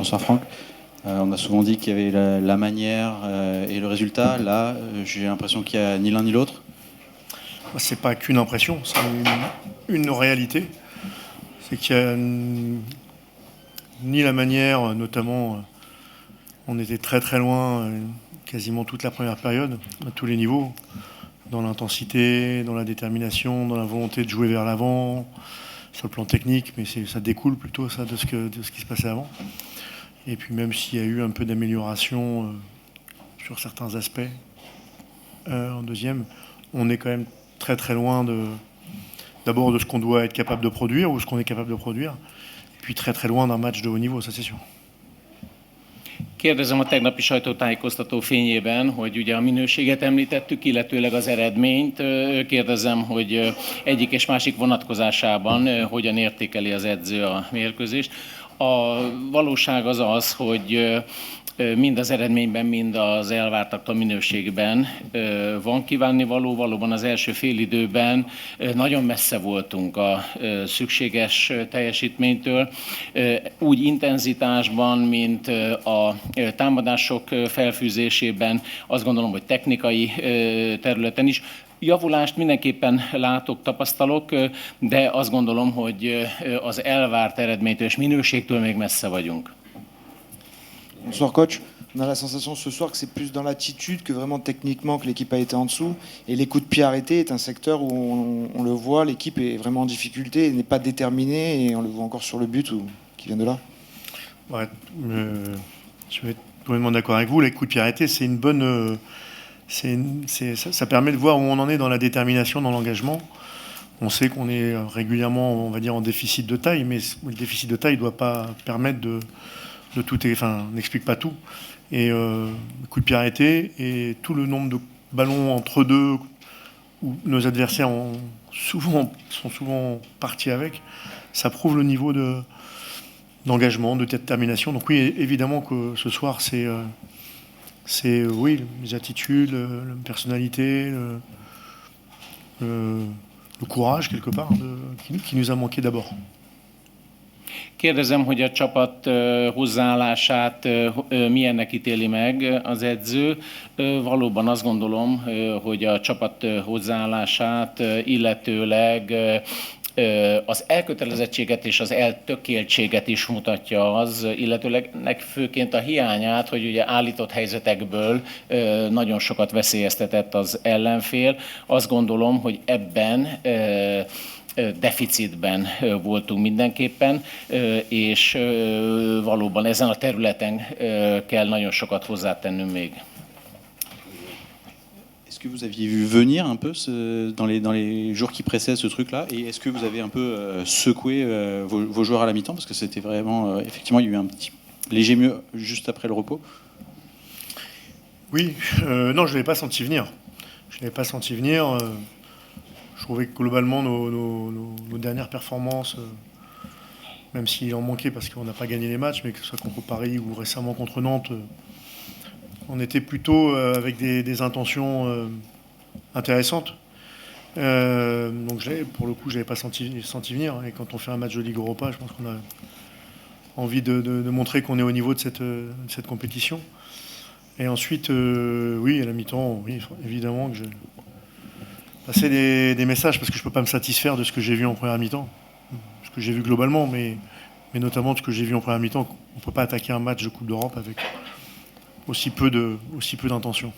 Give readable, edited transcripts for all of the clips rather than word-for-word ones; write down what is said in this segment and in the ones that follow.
Bonsoir Franck. On a souvent dit qu'il y avait la manière et le résultat. Là, j'ai l'impression qu'il n'y a ni l'un ni l'autre. C'est pas qu'une impression, c'est une réalité. C'est qu'il y a ni la manière, notamment, on était très très loin quasiment toute la première période, à tous les niveaux, dans l'intensité, dans la détermination, dans la volonté de jouer vers l'avant, sur le plan technique, mais ça découle plutôt ça de ce qui se passait avant. Et puis même s'il y a eu un peu d'amélioration sur certains aspects en deuxième, on est quand même très très loin d'abord de ce qu'on doit être capable de produire ou ce qu'on est capable de produire, et puis très très loin d'un match de haut niveau, ça c'est sûr. Kérdezem a tegnapi sajtótájékoztató fényében, hogy ugye a minőséget említettük, illetőleg az eredményt. Kérdezem, hogy egyik és másik vonatkozásában hogyan értékeli az edző a mérkőzést. A valóság az az, hogy mind az eredményben, mind az elvártaktól minőségben van kívánnivaló. Valóban az első félidőben nagyon messze voltunk a szükséges teljesítménytől. Úgy intenzitásban, mint a támadások felfűzésében, azt gondolom, hogy technikai területen is. Javulást mindenképpen látok, tapasztalok, de azt gondolom, hogy az elvárt eredménytől és minőségtől még messze vagyunk. Bonsoir coach, on a la sensation ce soir que c'est plus dans l'attitude que vraiment techniquement que l'équipe a été en dessous. Et les coups de pied arrêtés est un secteur où on le voit, l'équipe est vraiment en difficulté, n'est pas déterminée et on le voit encore sur le but qui vient de là. Ouais, je vais être complètement d'accord avec vous, les coups de pied arrêtés c'est une bonne... ça permet de voir où on en est dans la détermination, dans l'engagement. On sait qu'on est régulièrement, on va dire, en déficit de taille, mais le déficit de taille ne doit pas permettre de tout, enfin, n'explique pas tout. Et coup de pied arrêté et tout le nombre de ballons entre deux où nos adversaires sont souvent partis avec, ça prouve le niveau d'engagement, de détermination. Donc oui, évidemment que ce soir, c'est oui, les attitudes, la personnalité, le courage quelque part qui nous a manqué d'abord. Kérdezem, hogy a csapat hozzáállását milyennek ítéli meg az edző. Valóban azt gondolom, hogy a csapat hozzáállását illetőleg az elkötelezettséget és az eltökéltséget is mutatja az, illetőleg főként a hiányát, hogy ugye állított helyzetekből nagyon sokat veszélyeztetett az ellenfél. Azt gondolom, hogy ebben deficitben voltunk mindenképpen, és valóban ezen a területen kell nagyon sokat hozzátennünk még. Est-ce que vous aviez vu venir un peu dans les jours qui précèdent ce truc-là, et est-ce que vous avez un peu secoué vos joueurs à la mi-temps, parce que c'était vraiment, effectivement, il y a eu un petit léger mieux juste après le repos. Oui, non, je ne l'avais pas senti venir. Je trouvais que globalement nos dernières performances, même s'il en manquait parce qu'on n'a pas gagné les matchs, mais que ce soit contre Paris ou récemment contre Nantes, on était plutôt avec des intentions intéressantes. Donc pour le coup, je n'avais pas senti venir. Et quand on fait un match de Ligue Europa, je pense qu'on a envie de montrer qu'on est au niveau de cette compétition. Et ensuite, oui, à la mi-temps, oui, évidemment que je passer des messages parce que je ne peux pas me satisfaire de ce que j'ai vu en première mi-temps, ce que j'ai vu globalement, mais notamment de ce que j'ai vu en première mi-temps. On ne peut pas attaquer un match de Coupe d'Europe avec aussi peu d'intention.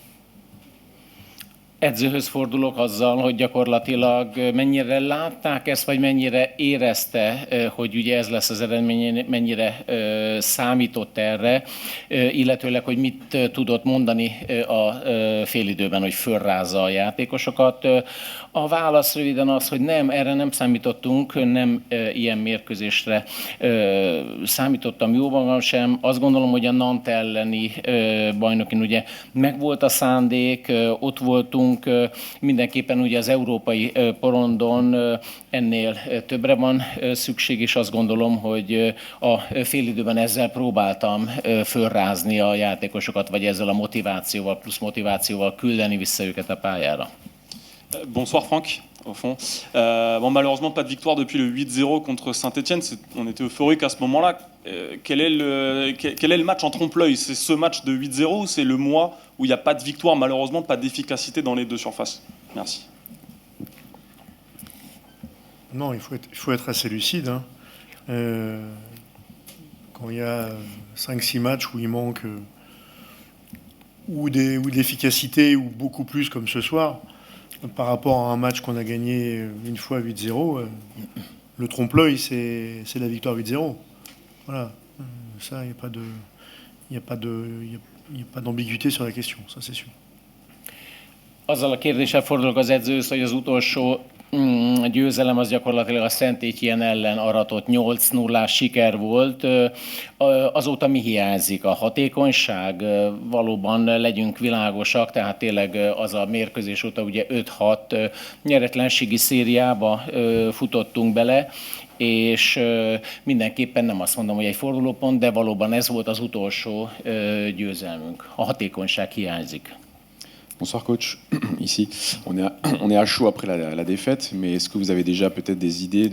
Edzőhöz fordulok azzal, hogy gyakorlatilag mennyire látták ezt, vagy mennyire érezte, hogy ugye ez lesz az eredmény, mennyire számított erre, illetőleg, hogy mit tudott mondani a félidőben, hogy fölrázza a játékosokat. A válasz röviden az, hogy nem, erre nem számítottunk, nem ilyen mérkőzésre számítottam jóban sem. Azt gondolom, hogy a Nantes elleni bajnokin ugye megvolt a szándék, ott voltunk, mindenképpen ugye az európai porondon ennél többre van szükség, és azt gondolom, hogy a félidőben ezzel próbáltam fölrázni a játékosokat, vagy ezzel a motivációval, plusz motivációval küldeni vissza őket a pályára. Bonsoir Franck, au fond. Bon, malheureusement pas de victoire depuis le 8-0 contre Saint-Etienne, on était euphorique à ce moment-là. quel est le match en trompe-l'œil? C'est ce match de 8-0 ou c'est le mois où il n'y a pas de victoire, malheureusement, pas d'efficacité dans les deux surfaces? Merci. Non, il faut être assez lucide, hein. Quand il y a 5-6 matchs où il manque ou de l'efficacité ou beaucoup plus comme ce soir, par rapport à un match qu'on a gagné une fois 8-0, le trompe-l'œil, c'est la victoire 8-0. Voilà. Ça, il n'y a pas d'ambiguïté sur la question, ça c'est sûr. Azzal a kérdéssel fordulok az edzőhöz, hogy az utolsó győzelem az gyakorlatilag a Szentétyen ellen aratott 8-0-ás siker volt. Azóta mi hiányzik? A hatékonyság? Valóban legyünk világosak, tehát tényleg az a mérkőzés óta ugye 5-6 nyeretlenségi szériába futottunk bele, és mindenképpen nem azt mondom, hogy egy fordulópont, de valóban ez volt az utolsó győzelmünk. A hatékonyság hiányzik. Bonsoir coach, ici. On est à chaud après la défaite, mais est-ce que vous avez déjà peut-être des idées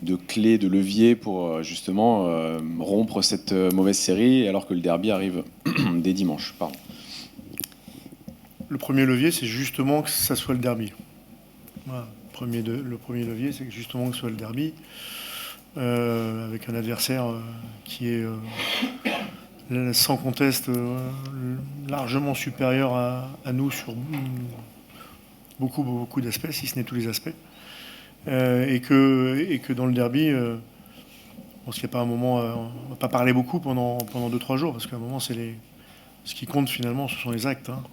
de clés, de leviers pour justement rompre cette mauvaise série alors que le derby arrive dès dimanche? Pardon. Le premier levier, c'est justement que ça soit le derby. Voilà. Le premier levier, c'est justement que ce soit le derby, avec un adversaire qui est sans conteste largement supérieur à nous sur beaucoup d'aspects, si ce n'est tous les aspects. Et que dans le derby, je pense qu'il n'y a pas un moment, on ne va pas parler beaucoup pendant 2-3 jours, parce qu'à un moment, ce qui compte finalement, ce sont les actes, hein.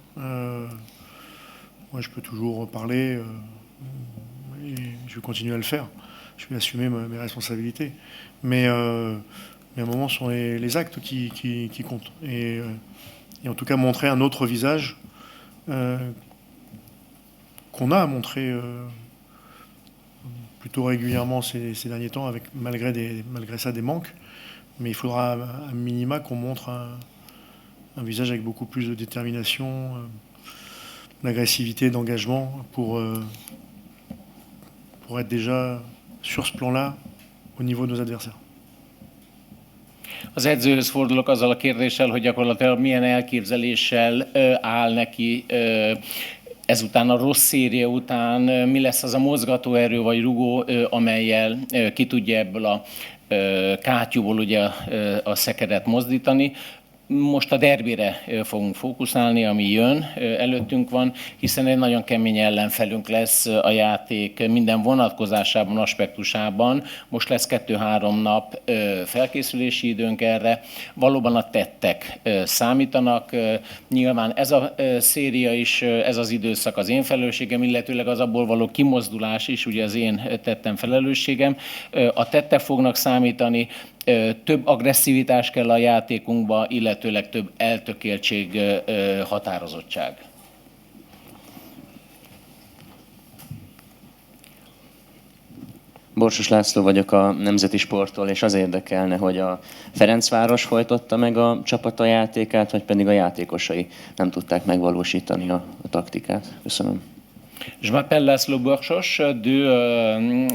Moi, je peux toujours parler, et je vais continuer à le faire. Je vais assumer mes responsabilités. Mais à un moment, ce sont les actes qui comptent. Et en tout cas, montrer un autre visage qu'on a montré plutôt régulièrement ces derniers temps, avec malgré ça des manques. Mais il faudra à minima qu'on montre un visage avec beaucoup plus de détermination, d'agressivité, d'engagement pour être déjà sur ce plan-là au niveau de nos adversaires. Az edzőhöz fordulok azzal a kérdéssel, hogy gyakorlatilag milyen elképzeléssel áll neki ezután a rossz széria után, mi lesz az a mozgatóerő vagy rugó, amellyel ki tudja ebből a kátyúból ugye a szekedet mozdítani. Most a derbire fogunk fókuszálni, ami jön, előttünk van, hiszen egy nagyon kemény ellenfelünk lesz a játék minden vonatkozásában, aspektusában. Most lesz 2-3 nap felkészülési időnk erre. Valóban a tettek számítanak. Nyilván ez a széria is, ez az időszak az én felelősségem, illetőleg az abból való kimozdulás is, ugye az én tettem felelősségem. A tettek fognak számítani, több agresszivitás kell a játékunkba, illetőleg több eltökéltség, határozottság. Borsos László vagyok a Nemzeti Sporttól, és az érdekelne, hogy a Ferencváros folytatta meg a csapata játékát, vagy pedig a játékosai nem tudták megvalósítani a taktikát. Köszönöm. Je m'appelle Laszlo Borsos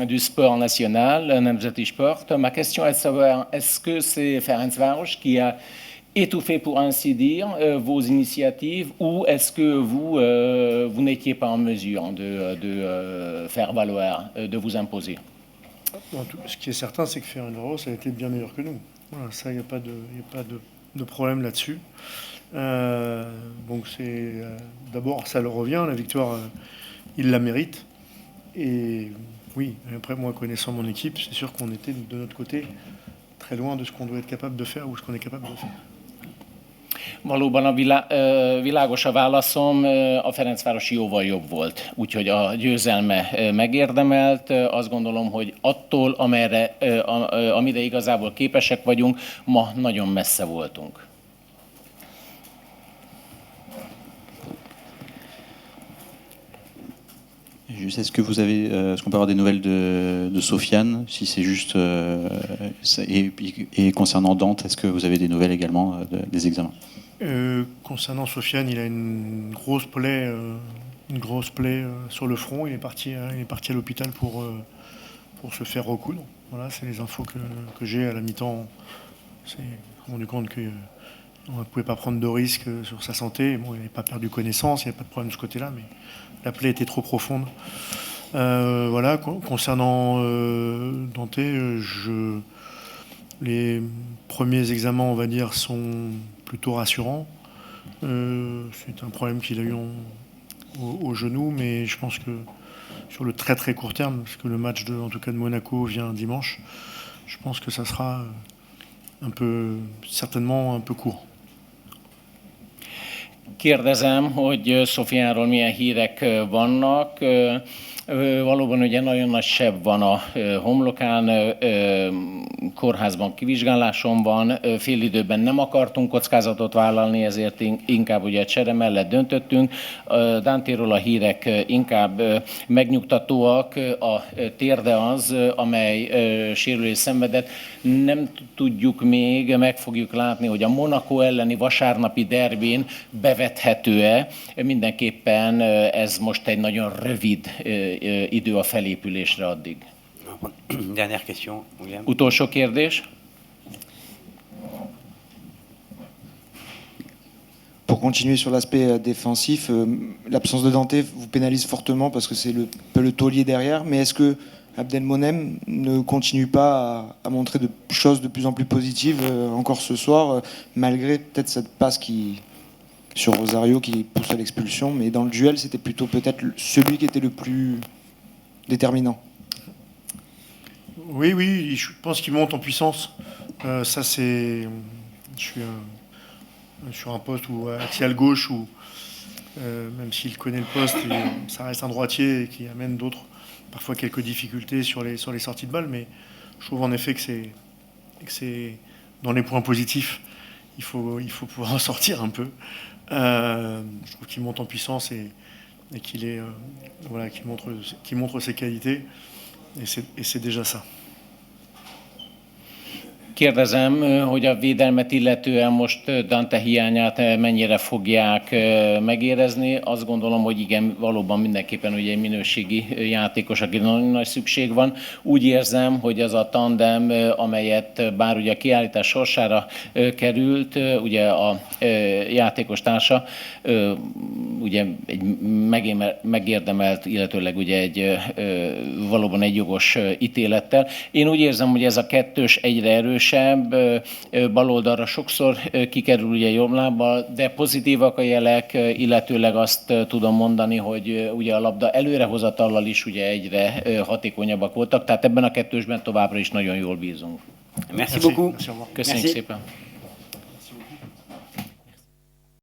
du Sport National, Nemzeti Sport. Ma question est de savoir, est-ce que c'est Ferencváros qui a étouffé, pour ainsi dire, vos initiatives, ou est-ce que vous n'étiez pas en mesure de faire valoir, de vous imposer? Ce qui est certain, c'est que Ferencváros a été bien meilleur que nous. Voilà, ça, il n'y a pas de problème là-dessus. Donc c'est d'abord, ça leur revient, la victoire, ils la méritent. Et oui, après moi, connaissant mon équipe, c'est sûr qu'on était de notre côté très loin de ce qu'on doit être capable de faire ou ce qu'on est capable de faire. Valóban világos a válaszom, a Ferencváros jóval jobb volt, úgyhogy a győzelme megérdemelt. Azt gondolom, hogy attól, amire igazából képesek vagyunk, ma nagyon messze voltunk. Juste, est-ce que vous avez, est-ce qu'on peut avoir des nouvelles de Sofiane, si c'est juste, et concernant Dante, est-ce que vous avez des nouvelles également des examens? Concernant Sofiane, il a une grosse plaie sur le front. Il est parti à l'hôpital pour se faire recoudre. Voilà, c'est les infos que j'ai à la mi-temps s'est rendu compte qu'on ne pouvait pas prendre de risques sur sa santé. Bon, il n'avait pas perdu connaissance, il n'y avait pas de problème de ce côté-là, mais la plaie était trop profonde. Voilà, concernant Dante, les premiers examens, on va dire, sont plutôt rassurants. C'est un problème qu'il a eu au genou, mais je pense que sur le très très court terme, parce que le match en tout cas de Monaco vient dimanche, je pense que ça sera certainement un peu court. Kérdezem, hogy Szofiánról milyen hírek vannak. Valóban ugye nagyon nagy seb van a homlokán, kórházban kivizsgáláson van, félidőben nem akartunk kockázatot vállalni, ezért inkább ugye csere mellett döntöttünk. Dantéról a hírek inkább megnyugtatóak, a térde az, amely sérülés szenvedett. Nem tudjuk még, meg fogjuk látni, hogy a Monaco elleni vasárnapi derbin bevethető-e. Mindenképpen ez most egy nagyon rövid idő a felépülésre addig. Dernière question, William. Utolsó kérdés. Pour continuer sur l'aspect défensif, l'absence de Dante vous pénalise fortement parce que c'est le taulier derrière, mais est-ce que Abdelmonem ne continue pas à montrer de choses de plus en plus positives encore ce soir, malgré peut-être cette passe sur Rosario qui pousse à l'expulsion, mais dans le duel, c'était plutôt peut-être celui qui était le plus déterminant. Oui, je pense qu'il monte en puissance. Ça, c'est... Je suis sur un poste axial gauche où, même s'il connaît le poste, ça reste un droitier qui amène parfois quelques difficultés sur les sorties de balle, mais je trouve en effet que c'est dans les points positifs, il faut pouvoir en sortir un peu. Je trouve qu'il monte en puissance et qu'il montre ses qualités, et c'est déjà ça. Kérdezem, hogy a védelmet illetően most Dante hiányát mennyire fogják megérezni. Azt gondolom, hogy igen, valóban mindenképpen ugye egy minőségi játékos, akire nagyon nagy szükség van. Úgy érzem, hogy az a tandem, amelyet bár ugye a kiállítás sorsára került, ugye a játékos társa, ugye egy megérdemelt, illetőleg ugye egy valóban egy jogos ítélettel. Én úgy érzem, hogy ez a kettős egyre erősebb, baloldalra sokszor kikerül ugye jobb lábbal, de pozitívak a jelek, illetőleg azt tudom mondani, hogy ugye a labda előrehozatallal is ugye egyre hatékonyabbak voltak, tehát ebben a kettősben továbbra is nagyon jól bízunk. Merci beaucoup. Merci, au revoir. Köszönjük Merci. szépen.